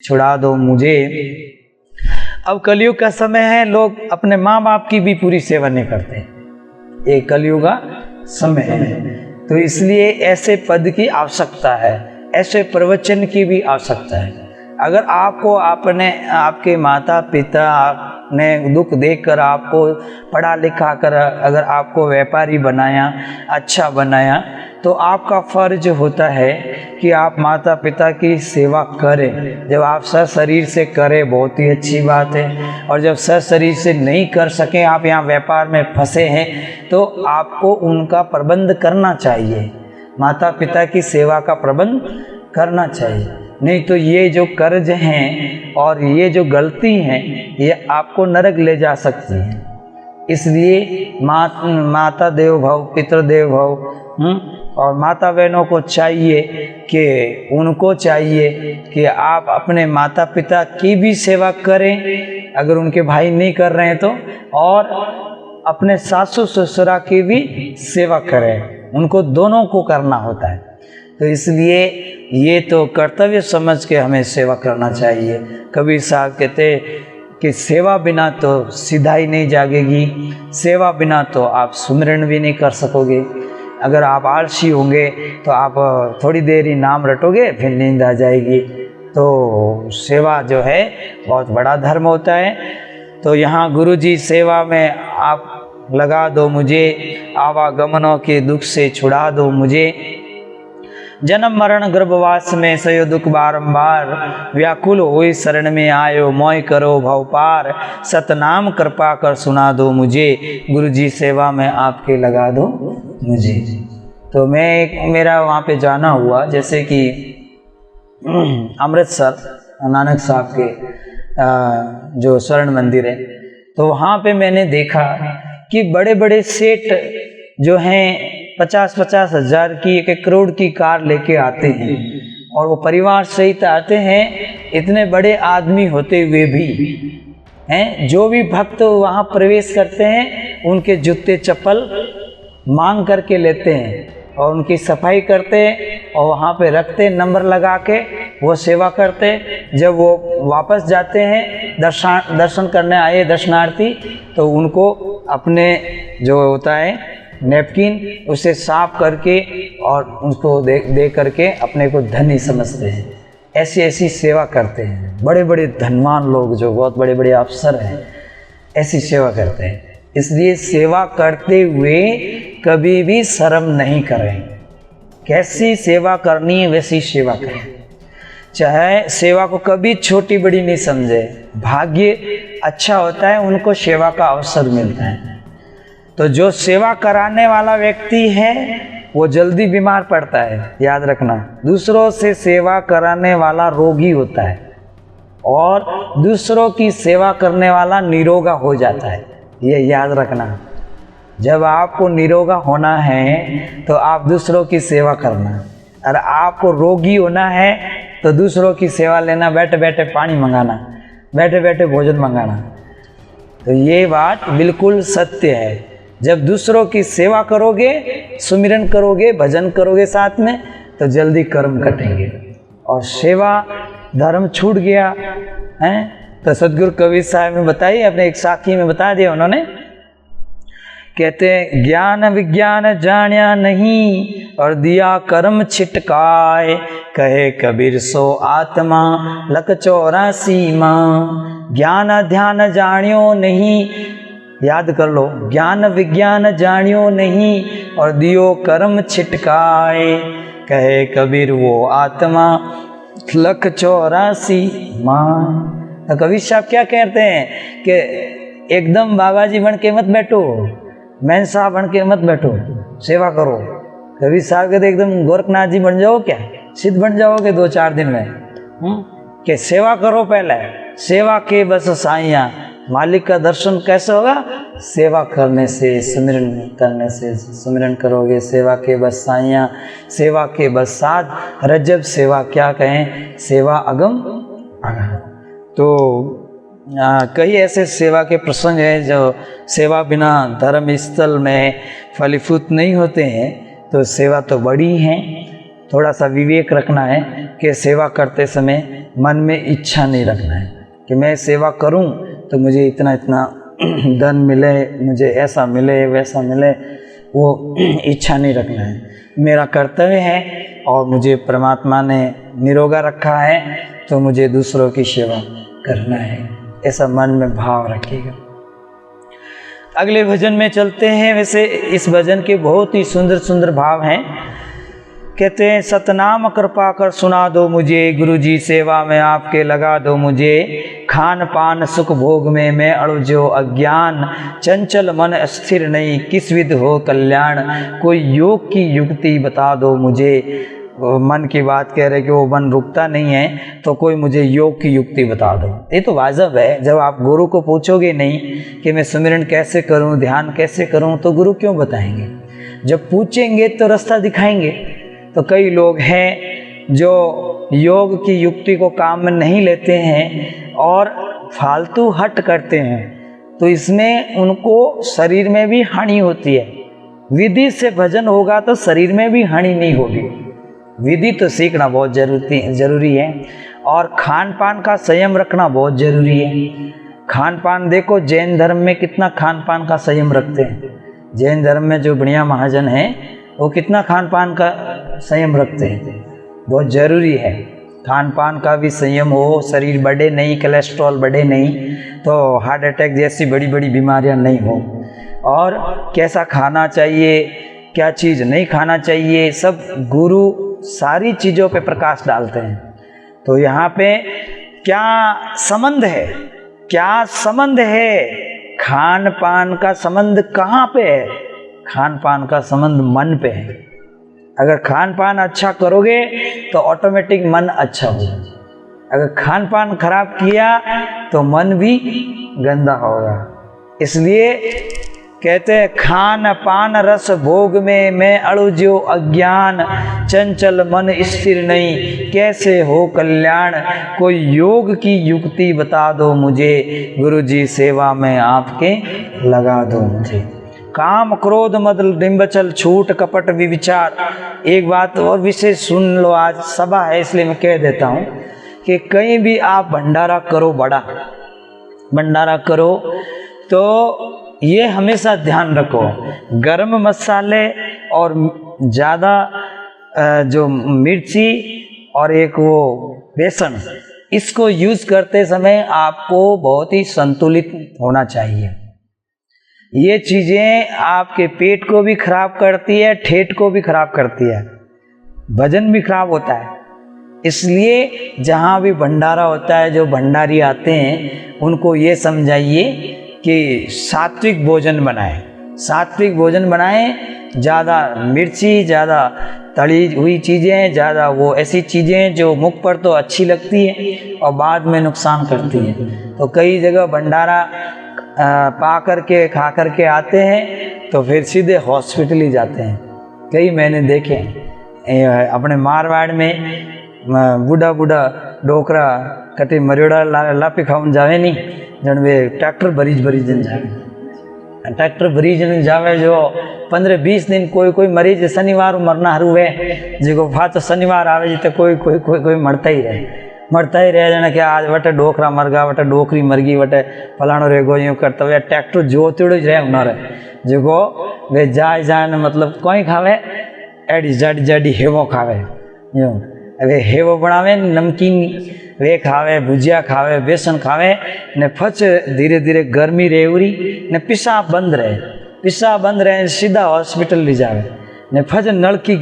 छुड़ा दो मुझे। अब कलयुग का समय है, लोग अपने माँ बाप की भी पूरी सेवा नहीं करते। ये कलयुग का समय है, तो इसलिए ऐसे पद की आवश्यकता है, ऐसे प्रवचन की भी आवश्यकता है। अगर आपको आपके माता पिता ने दुख देखकर आपको पढ़ा लिखा कर अगर आपको व्यापारी बनाया, अच्छा बनाया, तो आपका फर्ज होता है कि आप माता पिता की सेवा करें। जब आप शरीर से करें बहुत ही अच्छी बात है, और जब शरीर से नहीं कर सकें, आप यहाँ व्यापार में फंसे हैं, तो आपको उनका प्रबंध करना चाहिए, माता पिता की सेवा का प्रबंध करना चाहिए। नहीं तो ये जो कर्ज हैं और ये जो गलती हैं, ये आपको नरक ले जा सकती है। इसलिए माता देव भव, पितृ देव भव। और माता बहनों को चाहिए कि आप अपने माता पिता की भी सेवा करें, अगर उनके भाई नहीं कर रहे हैं तो, और अपने सासू ससुरा की भी सेवा करें, उनको दोनों को करना होता है। तो इसलिए ये तो कर्तव्य समझ के हमें सेवा करना चाहिए। कबीर साहब कहते कि सेवा बिना तो सिधाई नहीं जागेगी, सेवा बिना तो आप सुमिरन भी नहीं कर सकोगे। अगर आप आलसी होंगे तो आप थोड़ी देर ही नाम रटोगे, फिर नींद आ जाएगी। तो सेवा जो है बहुत बड़ा धर्म होता है। तो यहाँ गुरु जी सेवा में आप लगा दो मुझे, आवागमनों के दुख से छुड़ा दो मुझे। जन्म मरण गर्भवास में सयो दुख बारंबार, व्याकुल होई शरण में आयो मोय करो भव पार। सतनाम कृपा कर सुना दो मुझे, गुरु जी सेवा में आपके लगा दो मुझे। तो मेरा वहाँ पे जाना हुआ, जैसे कि अमृतसर नानक साहब के जो स्वर्ण मंदिर है, तो वहाँ पे मैंने देखा कि बड़े बड़े सेठ जो हैं 50-50 हज़ार की, 1-1 करोड़ की कार लेके आते हैं, और वो परिवार सहित आते हैं। इतने बड़े आदमी होते हुए भी हैं, जो भी भक्त वहाँ प्रवेश करते हैं उनके जूते चप्पल मांग करके लेते हैं, और उनकी सफाई करते हैं, और वहाँ पे रखते हैं नंबर लगा के, वो सेवा करते हैं। जब वो वापस जाते हैं दर्शन करने आए दर्शनार्थी, तो उनको अपने जो होता है नैपकिन उसे साफ करके और उसको दे करके अपने को धनी समझते हैं। ऐसी सेवा करते हैं बड़े बड़े धनवान लोग, जो बहुत बड़े बड़े अफसर हैं, ऐसी सेवा करते हैं। इसलिए सेवा करते हुए कभी भी शर्म नहीं करें। कैसी सेवा करनी है वैसी सेवा करें, चाहे सेवा को कभी छोटी बड़ी नहीं समझे। भाग्य अच्छा होता है, उनको सेवा का अवसर मिलता है। तो जो सेवा कराने वाला व्यक्ति है वो जल्दी बीमार पड़ता है, याद रखना। दूसरों से सेवा कराने वाला रोगी होता है, और दूसरों की सेवा करने वाला निरोगा हो जाता है, ये याद रखना। जब आपको निरोगा होना है तो आप दूसरों की सेवा करना, और आपको रोगी होना है तो दूसरों की सेवा लेना, बैठे बैठे पानी मंगाना, बैठे बैठे भोजन मंगाना। तो ये बात बिल्कुल सत्य है। जब दूसरों की सेवा करोगे, सुमिरन करोगे, भजन करोगे साथ में, तो जल्दी कर्म कटेंगे। और सेवा धर्म छूट गया है तो सदगुरु कबीर साहब ने बताई, अपने एक साखी में बता दिया उन्होंने। कहते हैं ज्ञान विज्ञान जान्या नहीं, और दिया कर्म छिटकाए। कहे कबीर सो आत्मा लक 84 माँ। ज्ञान ध्यान जान्यो नहीं, याद कर लो, ज्ञान विज्ञान जान्यो नहीं, और दियो कर्म छिटकाए। कहे कबीर वो आत्मा लक 84 माँ। तो कबीर साहब क्या कहते हैं कि एकदम बाबा जी बन के मत बैठो, मैन साहब बन के मत बैठो, सेवा करो। कबीर साहब कहते एकदम गोरखनाथ जी बन जाओ, क्या सिद्ध बन जाओगे 2-4 दिन में। कि सेवा करो पहले, सेवा के बस साइया। मालिक का दर्शन कैसे होगा? सेवा करने से, सुमिरन करने से। सुमिरन करोगे, सेवा के बस साइया, सेवा के बस साध। रजब सेवा क्या कहें, सेवा अगम अगम। तो कई ऐसे सेवा के प्रसंग हैं जो सेवा बिना धर्म स्थल में फलीभूत नहीं होते हैं। तो सेवा तो बड़ी है, थोड़ा सा विवेक रखना है कि सेवा करते समय मन में इच्छा नहीं रखना है कि मैं सेवा करूं तो मुझे इतना इतना धन मिले, मुझे ऐसा मिले वैसा मिले, वो इच्छा नहीं रखना है। मेरा कर्तव्य है और मुझे परमात्मा ने निरोगा रखा है तो मुझे दूसरों की सेवा करना है, ऐसा मन में भाव रखिएगा। अगले भजन में चलते हैं। वैसे इस भजन के बहुत ही सुंदर सुंदर भाव हैं। कहते हैं, सतनाम कृपा कर सुना दो मुझे, गुरु जी सेवा में आपके लगा दो मुझे, खान पान सुख भोग में मैं अड़ुझो अज्ञान, चंचल मन अस्थिर नहीं किस विध हो कल्याण, कोई योग की युक्ति बता दो मुझे। मन की बात कह रहे कि वो मन रुकता नहीं है तो कोई मुझे योग की युक्ति बता दो। ये तो वाजब है, जब आप गुरु को पूछोगे नहीं कि मैं सुमिरन कैसे करूं, ध्यान कैसे करूं, तो गुरु क्यों बताएंगे? जब पूछेंगे तो रास्ता दिखाएंगे। तो कई लोग हैं जो योग की युक्ति को काम में नहीं लेते हैं और फालतू हट करते हैं, तो इसमें उनको शरीर में भी हानि होती है। विधि से भजन होगा तो शरीर में भी हानि नहीं होगी। विधि तो सीखना बहुत जरूरी है और खान पान का संयम रखना बहुत जरूरी है। खान पान देखो, जैन धर्म में कितना खान पान का संयम रखते हैं। जैन धर्म में जो बढ़िया महाजन हैं वो कितना खान पान का संयम रखते हैं, बहुत ज़रूरी है। खान पान का भी संयम हो, शरीर बढ़े नहीं, कोलेस्ट्रॉल बढ़े नहीं, तो हार्ट अटैक जैसी बड़ी बड़ी बीमारियां नहीं हो। और कैसा खाना चाहिए, क्या चीज़ नहीं खाना चाहिए, सब गुरु सारी चीज़ों पे प्रकाश डालते हैं। तो यहाँ पे क्या संबंध है, क्या संबंध है? खान पान का संबंध कहाँ पे है? खान पान का संबंध मन पे है। अगर खान पान अच्छा करोगे तो ऑटोमेटिक मन अच्छा होगा। अगर खान पान खराब किया तो मन भी गंदा होगा। इसलिए कहते हैं, खान पान रस भोग में मैं अड़ुझो अज्ञान, चंचल मन स्थिर नहीं कैसे हो कल्याण, कोई योग की युक्ति बता दो मुझे, गुरु जी सेवा में आपके लगा दो मुझे। काम क्रोध मद डिम्बचल छूट कपट विचार। एक बात और विशेष सुन लो, आज सभा है इसलिए मैं कह देता हूँ कि कहीं भी आप भंडारा करो, बड़ा भंडारा करो, तो ये हमेशा ध्यान रखो, गरम मसाले और ज़्यादा जो मिर्ची और एक वो बेसन, इसको यूज़ करते समय आपको बहुत ही संतुलित होना चाहिए। ये चीज़ें आपके पेट को भी खराब करती है, ठेठ को भी खराब करती है, वजन भी खराब होता है। इसलिए जहाँ भी भंडारा होता है, जो भंडारी आते हैं उनको ये समझाइए कि सात्विक भोजन बनाएं, सात्विक भोजन बनाएं। ज़्यादा मिर्ची, ज़्यादा तली हुई चीज़ें, ज़्यादा वो ऐसी चीज़ें जो मुख पर तो अच्छी लगती हैं और बाद में नुकसान करती हैं। तो कई जगह भंडारा पा करके खा करके आते हैं तो फिर सीधे हॉस्पिटल ही जाते हैं। कई मैंने देखे अपने मारवाड़ में बूढ़ा बूढ़ा डोकरा कटे मरियोड़ा लापी खाऊन जावे नहीं, जन वे ट्रैक्टर भरीज जन जावे, ट्रैक्टर भरीज जन जावे, जो 15-20 दिन कोई मरीज शनिवार मरना हरू है, जो पाचो शनिवार आवे तो कोई मरता ही रहे जना कि आज वटे डोकरा मर गया, वटे डोकरी मर गई, वटे फलाणो रह गो, यूँ करता हुआ ट्रैक्टर जोतेड़ो ज रहे उन्होंने जो वे जाए मतलब कोई खावे एडी जाडी हेवो खावे, यूँ वे हेवो बनावे, नमकीन वे खावे, भुजिया खावे, बेसन खावे ने फच धीरे धीरे गर्मी रेवरी ने पिशाब बंद रहे सीधा हॉस्पिटल ले जावे ने फच नलकी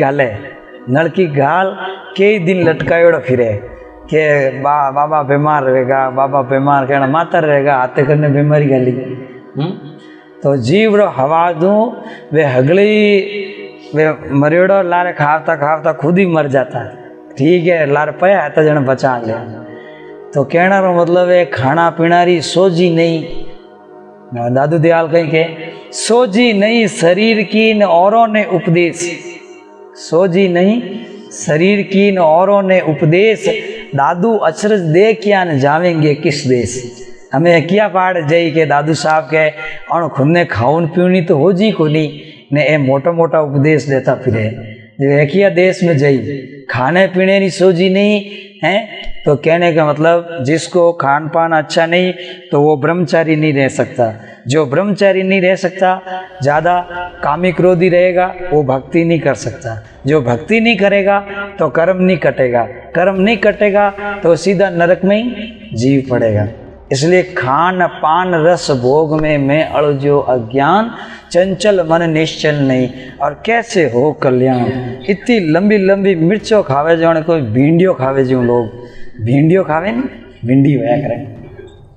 गाल कई दिन लटकायोड़ो फिरे के बाबा बीमार रहेगा, बाबा बीमार कहना मातर रहेगा, हाथे करने बीमारी गाली। तो जीवड़ो हवा दूँ वे हगली वे मरियोड़ो लारे खावता खुद ही मर जाता है। ठीक है, लार पया तो जन बचा ले। तो कहना रो मतलब है खाना पीनारी सोजी नहीं, दादू दयाल कहीं के सोजी नहीं शरीर की न औरों ने उपदेश, सोजी नहीं शरीर की न औरों ने उपदेश, दादू अचरज दे क्या न जावेंगे किस देश। हमें किया पाड़ जाई के दादू साहब के और खुद ने खाऊन पीनी तो हो जी को नहीं ने ए मोटा मोटा उपदेश देता फिरे, जो एक देश में जाई खाने पीने की सोजी नहीं है तो कहने का मतलब जिसको खान पान अच्छा नहीं तो वो ब्रह्मचारी नहीं रह सकता। जो ब्रह्मचारी नहीं रह सकता, ज़्यादा कामी क्रोधी रहेगा, वो भक्ति नहीं कर सकता। जो भक्ति नहीं करेगा तो कर्म नहीं कटेगा, कर्म नहीं कटेगा तो सीधा नरक में ही जीव पड़ेगा। इसलिए खान पान रस भोग में मैं अड़जो अज्ञान, चंचल मन निश्चल नहीं और कैसे हो कल्याण। इतनी लंबी लंबी मिर्चों खावे जो कोई भिंडियों खावे जो लोग भिंडियों खावे नहीं, भिंडी होया करें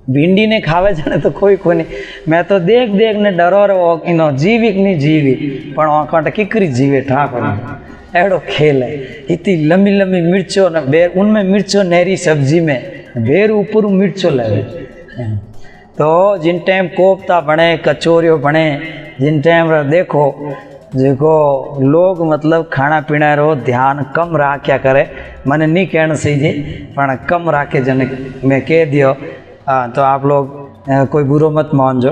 भिंडी ने खावे जाने तो कोई नहीं। मैं तो देख देख ने डरो रो इनो जीविक नहीं जीवी पण वहाँ किकरी जीवे ठाकुर एड़ो खेल है। इतनी लंबी लंबी मिर्चों न बेर उनमें मिर्चों नहरी सब्जी में बेर ऊपर मिर्चों लगे। तो जिन टाइम कोफ्ता बने कचौरियों बने जिन टाइम देखो देखो लोग मतलब खाना पीना रो ध्यान कम रहा क्या करे मन नहीं कहना सही पर कम राखे जन मैं कह दियो। तो आप लोग कोई बुरो मत मान जो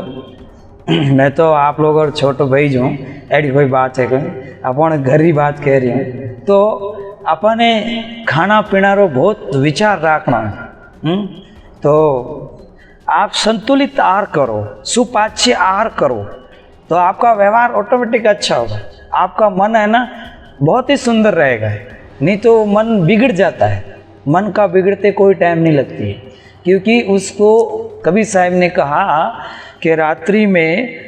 मैं तो आप लोग और छोटो भाई जो ऐसी कोई बात है कोई अपन घर की बात कह रही हूँ। तो अपने खाना पीना रो बहुत विचार रखना। तो आप संतुलित आहार करो, सुपाच्य आहार करो तो आपका व्यवहार ऑटोमेटिक अच्छा होगा। आपका मन है ना बहुत ही सुंदर रहेगा। नहीं तो मन बिगड़ जाता है, मन का बिगड़ते कोई टाइम नहीं लगती है। क्योंकि उसको कबीर साहब ने कहा कि रात्रि में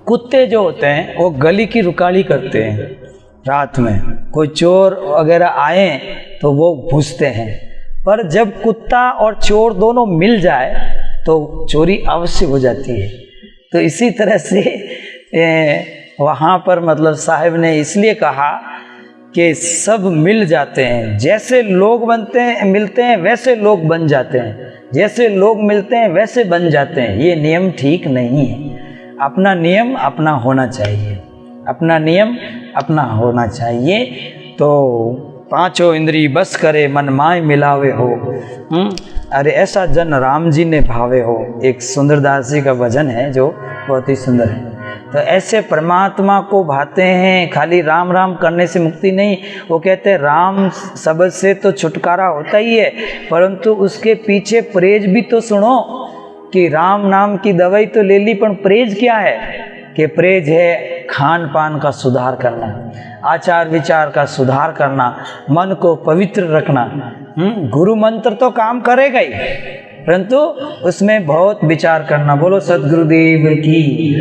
कुत्ते जो होते हैं वो गली की रुकाली करते हैं। रात में कोई चोर वगैरह आए तो वो घुसते हैं, पर जब कुत्ता और चोर दोनों मिल जाए तो चोरी अवश्य हो जाती है। तो इसी तरह से वहाँ पर मतलब साहब ने इसलिए कहा कि सब मिल जाते हैं, जैसे लोग बनते हैं मिलते हैं वैसे लोग बन जाते हैं, जैसे लोग मिलते हैं वैसे बन जाते हैं। ये नियम ठीक नहीं है। अपना नियम अपना होना चाहिए, अपना नियम अपना होना चाहिए। तो पांचों इंद्री बस करे मन माय मिलावे हो। अरे ऐसा जन राम जी ने भावे हो, एक सुंदरदास जी का भजन है जो बहुत ही सुंदर है। तो ऐसे परमात्मा को भाते हैं। खाली राम राम करने से मुक्ति नहीं, वो कहते हैं राम शब्द से तो छुटकारा होता ही है, परंतु उसके पीछे परहेज भी तो सुनो कि राम नाम की दवाई तो ले ली पर परहेज क्या है कि परहेज है खान पान का सुधार करना, आचार विचार का सुधार करना, मन को पवित्र रखना। गुरु मंत्र तो काम करेगा ही, परंतु उसमें बहुत विचार करना। बोलो सद्गुरुदेव की।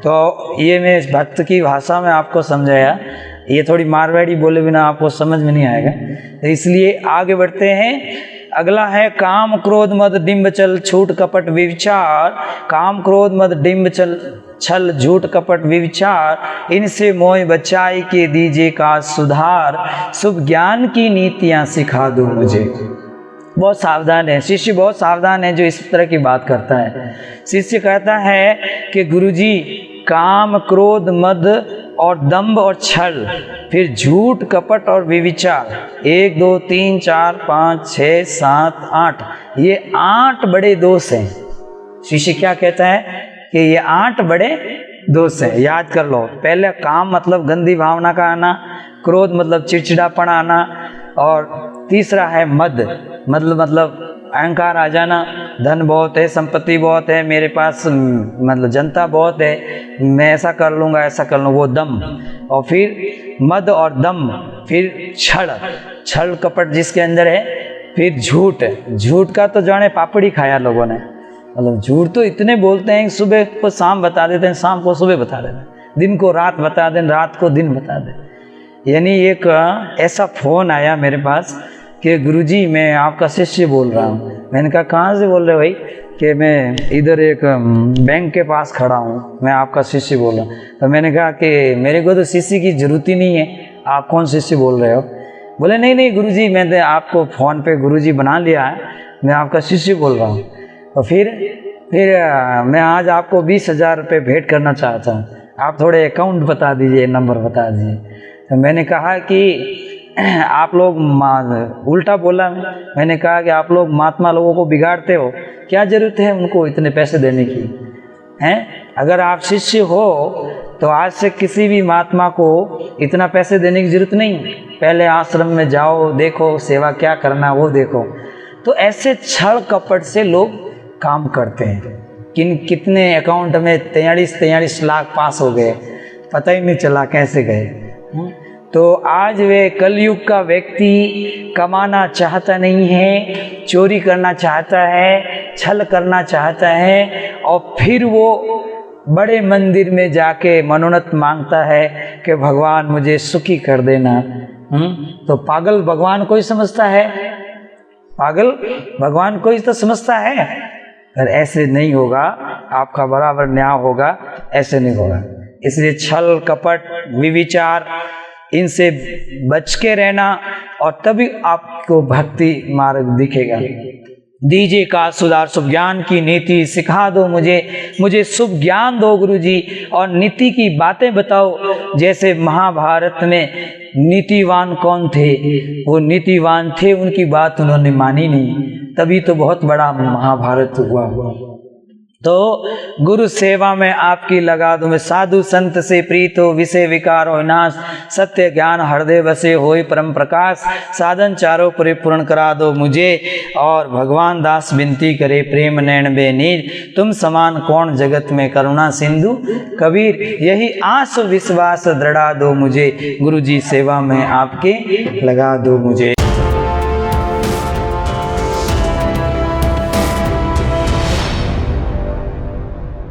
तो ये मैं इस भक्त की भाषा में आपको समझाया, ये थोड़ी मारवाड़ी बोले बिना आपको समझ में नहीं आएगा। तो इसलिए आगे बढ़ते हैं। अगला है काम क्रोध मद डिम्ब छल झूठ कपट विचार। काम क्रोध मद डिम्ब छल झूठ कपट विचार, इनसे मोह बचाई के दीजिए का सुधार। शुभ ज्ञान की नीतियाँ सिखा दो मुझे। बहुत सावधान है शिष्य, बहुत सावधान है जो इस तरह की बात करता है। शिष्य कहता है कि गुरुजी काम क्रोध मद और दंभ और छल, फिर झूठ कपट और विविचार, 1 2 3 4 5 6 7 8, ये 8 बड़े दोष हैं। शिष्य क्या कहता है कि ये 8 बड़े दोष हैं। याद कर लो। पहले काम मतलब गंदी भावना का आना, क्रोध मतलब चिड़चिड़ापन आना, और तीसरा है मद मतलब अहंकार आ जाना। धन बहुत है, संपत्ति बहुत है, मेरे पास मतलब जनता बहुत है, मैं ऐसा कर लूँगा ऐसा कर लूँगा, वो दम। और फिर मद और दम, फिर छल कपट जिसके अंदर है, फिर झूठ का तो जाने पापड़ी खाया लोगों ने। मतलब झूठ तो इतने बोलते हैं, सुबह को शाम बता देते हैं, शाम को सुबह बता देते हैं, दिन को रात बता दें, रात को दिन बता दें। यानी एक ऐसा फ़ोन आया मेरे पास कि गुरुजी मैं आपका शिष्य बोल रहा हूँ। मैंने कहा कहाँ से बोल रहे हो भाई? कि मैं इधर एक बैंक के पास खड़ा हूँ, मैं आपका शिष्य बोल रहा हूँ। तो मैंने कहा कि मेरे को तो शिष्य की ज़रूरत ही नहीं है, आप कौन शिष्य बोल रहे हो? बोले नहीं गुरुजी मैंने आपको फ़ोन पे गुरुजी बना लिया है, मैं आपका शिष्य बोल रहा हूँ। और फिर मैं आज आपको 20,000 रुपये भेंट करना चाहता हूँ, आप थोड़े अकाउंट बता दीजिए, नंबर बता दीजिए। तो मैंने कहा कि आप लोग उल्टा बोला। मैंने कहा कि आप लोग महात्मा लोगों को बिगाड़ते हो, क्या ज़रूरत है उनको इतने पैसे देने की हैं? अगर आप शिष्य हो तो आज से किसी भी महात्मा को इतना पैसे देने की जरूरत नहीं है। पहले आश्रम में जाओ, देखो सेवा क्या करना वो देखो। तो ऐसे छल कपट से लोग काम करते हैं। कितने अकाउंट में 43 लाख पास हो गए, पता ही नहीं चला कैसे गए। तो आज वे कलयुग का व्यक्ति कमाना चाहता नहीं है, चोरी करना चाहता है, छल करना चाहता है, और फिर वो बड़े मंदिर में जाके मनोन्नत मांगता है कि भगवान मुझे सुखी कर देना। तो पागल भगवान को ही समझता है, पागल भगवान को ही तो समझता है। पर ऐसे नहीं होगा, आपका बराबर न्याय होगा, ऐसे नहीं होगा। इसलिए छल कपट विविचार इनसे बच के रहना, और तभी आपको भक्ति मार्ग दिखेगा। दीजिए का सुधार शुभ ज्ञान की नीति सिखा दो मुझे शुभ ज्ञान दो गुरुजी, और नीति की बातें बताओ। जैसे महाभारत में नीतिवान कौन थे, वो नीतिवान थे, उनकी बात उन्होंने मानी नहीं, तभी तो बहुत बड़ा महाभारत हुआ। तो गुरु सेवा में आपकी लगा दूं मैं, साधु संत से प्रीत हो, विषय विकार हो नाश, सत्य ज्ञान हृदय बसे होए परम प्रकाश, साधन चारों परिपूर्ण करा दो मुझे। और भगवान दास विनती करे प्रेम नैन बेनीर, तुम समान कौन जगत में करुणा सिंधु कबीर, यही आस विश्वास दृढ़ा दो मुझे, गुरु जी सेवा में आपके लगा दो मुझे।